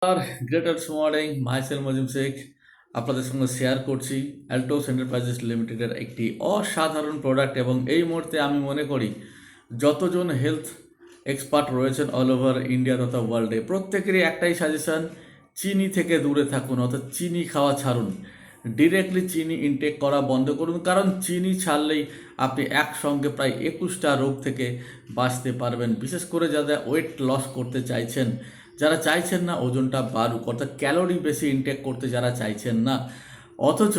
আর greater morning micellar Mozim Sheikh আপনাদের সঙ্গে share করছি অ্যাল্টোস এন্টারপ্রাইজেস লিমিটেডের একটি অসাধারণ প্রোডাক্ট। এবং এই মুহূর্তে আমি মনে করি যতজন হেলথ এক্সপার্ট রয়েছেন অল ওভার ইন্ডিয়া তথা ওয়ার্ল্ডে, প্রত্যেকেরই একটাই সাজেশন, চিনি থেকে দূরে থাকুন, অর্থাৎ চিনি খাওয়া ছাড়ুন, ডিরেক্টলি চিনি ইনটেক করা বন্ধ করুন। কারণ চিনি ছাড়লেই আপনি একসঙ্গে প্রায় 21টা রোগ থেকে বাঁচতে পারবেন। বিশেষ করে যারা ওয়েট লস করতে চাইছেন, যারা চাইছেন না ওজনটা বাড়ুক, অর্থাৎ ক্যালোরি বেশি ইনটেক করতে যারা চাইছেন না, অথচ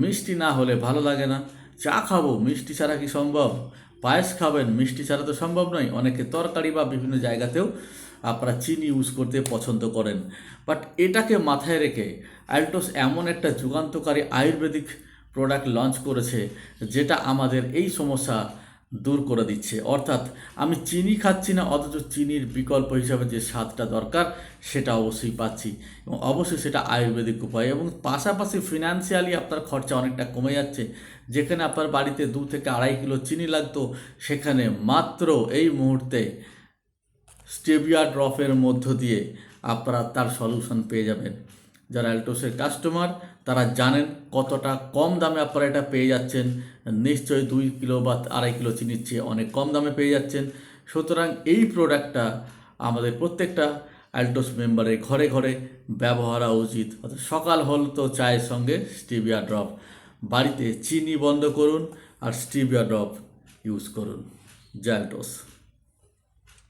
মিষ্টি না হলে ভালো লাগে না। চা খাবো, মিষ্টি ছাড়া কি সম্ভব? পায়েস খাবেন, মিষ্টি ছাড়া তো সম্ভব নয়। অনেকে তরকারি বা বিভিন্ন জায়গাতেও আপনারা চিনি ইউজ করতে পছন্দ করেন। বাট এটাকে মাথায় রেখে অ্যাল্টোস এমন একটা যুগান্তকারী আয়ুর্বেদিক প্রোডাক্ট লঞ্চ করেছে যেটা আমাদের এই সমস্যা দূর করে দিচ্ছে। অর্থাৎ আমি চিনি খাচ্ছি না, অথচ চিনির বিকল্প হিসাবে যে স্বাদটা দরকার সেটা অবশ্যই পাচ্ছি, এবং অবশ্যই সেটা আয়ুর্বেদিক উপায়। এবং পাশাপাশি ফিনান্সিয়ালি আপনার খরচা অনেকটা কমে যাচ্ছে। যেখানে আপনার বাড়িতে 2 থেকে 2.5 কিলো চিনি লাগতো, সেখানে মাত্র এই মুহূর্তে স্টেভিয়া ড্রপের মধ্য দিয়ে আপনারা তার সলিউশন পেয়ে যাবেন। যারা অ্যাল্টোসের কাস্টমার তারা জানেন কতটা কম দামে আপনারা এটা পেয়ে যাচ্ছেন। নিশ্চয়ই 2 কিলো বা 2.5 কিলো চিনির চেয়ে অনেক কম দামে পেয়ে যাচ্ছেন। সুতরাং এই প্রোডাক্টটা আমাদের প্রত্যেকটা অ্যাল্টোস মেম্বারের ঘরে ঘরে ব্যবহার উচিত। অর্থাৎ সকাল হল তো চায়ের সঙ্গে স্টিভিয়া ড্রপ, বাড়িতে চিনি বন্ধ করুন আর স্টিভিয়া ড্রপ ইউজ করুন। জয় অ্যাল্টোস।